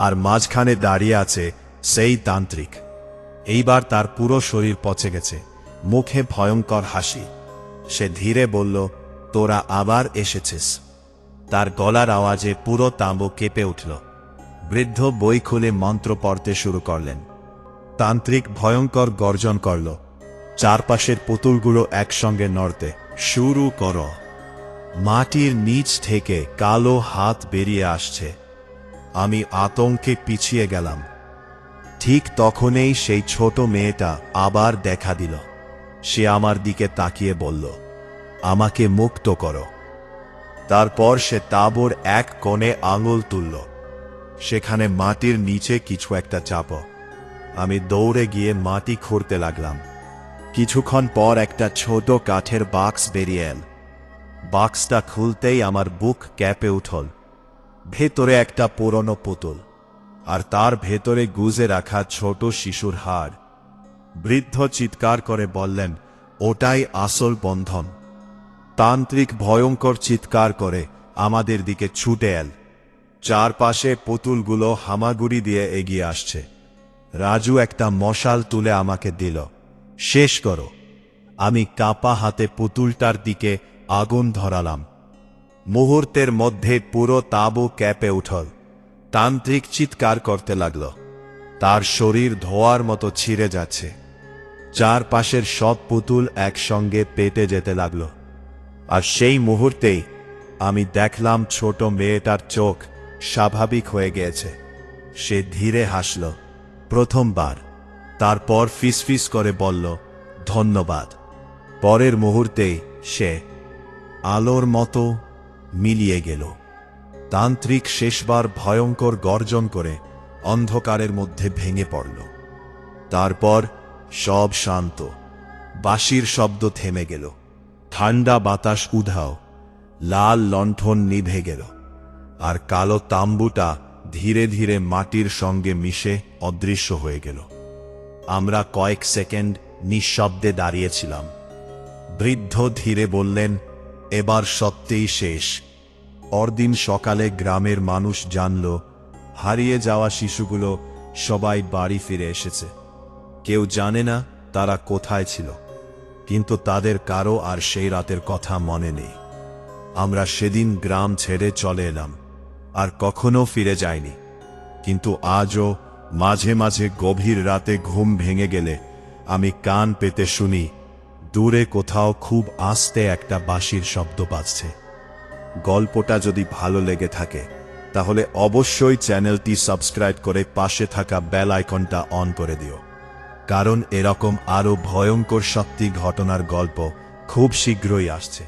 আর মাঝখানে দাঁড়িয়ে আছে সেই তান্ত্রিক। এইবার তার পুরো শরীর পচে গেছে, মুখে ভয়ঙ্কর হাসি। সে ধীরে বলল, তোরা আবার এসেছিস। তার গলার আওয়াজে পুরো তাঁবু কেঁপে উঠল। বৃদ্ধ বই খুলে মন্ত্র পড়তে শুরু করলেন। তান্ত্রিক ভয়ঙ্কর গর্জন করল, চারপাশের পুতুলগুলো একসঙ্গে নড়তে শুরু কর। মাটির নিচ থেকে কালো হাত বেরিয়ে আসছে। আমি আতঙ্কে পিছিয়ে গেলাম। ঠিক তখনই সেই ছোট মেয়েটা আবার দেখা দিল। সে আমার দিকে তাকিয়ে বলল, আমাকে মুক্ত করো। তারপর সে তাঁবুর এক কোণে আঙুল তুলল। সেখানে মাটির নিচে কিছু একটা চাপ। আমি দৌড়ে গিয়ে মাটি খুঁড়তে লাগলাম। কিছুক্ষণ পর একটা ছোট কাঠের বাক্স বেরিয়ে এল। বাক্সটা খুলতেই আমার বুক ক্যাপে উঠল। ভেতরে একটা পুরনো পুতুল, আর তার ভেতরে গুজে রাখা ছোট শিশুর হাড়। বৃদ্ধ চিৎকার করে বললেন, ওটাই আসল বন্ধন। তান্ত্রিক ভয়ঙ্কর চিৎকার করে আমাদের দিকে ছুটে এল। চারপাশে পুতুলগুলো হামাগুড়ি দিয়ে এগিয়ে আসছে। রাজু একটা মশাল তুলে আমাকে দিল। শেষ করো। আমি কাঁপা হাতে পুতুলটার দিকে আগুন ধরালাম। মুহূর্তের মধ্যে পুরো তাঁবু ক্যাপে উঠল। তান্ত্রিক চিৎকার করতে লাগল। তার শরীর ধোঁয়ার মতো ছিঁড়ে যাচ্ছে। চারপাশের সব পুতুল একসঙ্গে পেটে যেতে লাগল। আর সেই মুহূর্তেই আমি দেখলাম ছোট মেয়েটার চোখ স্বাভাবিক হয়ে গিয়েছে। সে ধীরে হাসল, প্রথমবার। তারপর ফিসফিস করে বলল, ধন্যবাদ। পরের মুহূর্তেই সে আলোর মতো মিলিয়ে গেল। তান্ত্রিক শেষবার ভয়ঙ্কর গর্জন করে অন্ধকারের মধ্যে ভেঙে পড়ল। তারপর সব শান্ত। বাঁশির শব্দ থেমে গেল। ঠান্ডা বাতাস উধাও। লাল লণ্ঠন নিভে গেল। আর কালো তাম্বুটা ধীরে ধীরে মাটির সঙ্গে মিশে অদৃশ্য হয়ে গেল। আমরা কয়েক সেকেন্ড নিঃশব্দে দাঁড়িয়েছিলাম। বৃদ্ধ ধীরে বললেন, এবার সত্যিই শেষ। পরদিন সকালে গ্রামের মানুষ জানল, হারিয়ে যাওয়া শিশুগুলো সবাই বাড়ি ফিরে এসেছে। কেউ জানে না তারা কোথায় ছিল, কিন্তু তাদের কারো আর সেই রাতের কথা মনে নেই। আমরা সেদিন গ্রাম ছেড়ে চলে এলাম, আর কখনো ফিরে যাইনি। কিন্তু আজও মাঝে মাঝে গভীর রাতে ঘুম ভেঙে গেলে আমি কান পেতে শুনি, দূরে কোথাও খুব আস্তে একটা বাঁশির শব্দ বাজছে। গল্পটা যদি ভালো লেগে থাকে তাহলে অবশ্যই চ্যানেলটি সাবস্ক্রাইব করে পাশে থাকা বেল আইকনটা অন করে দিও, কারণ এরকম আরো ভয়ঙ্কর সত্যি ঘটনার গল্প খুব শীঘ্রই আসছে।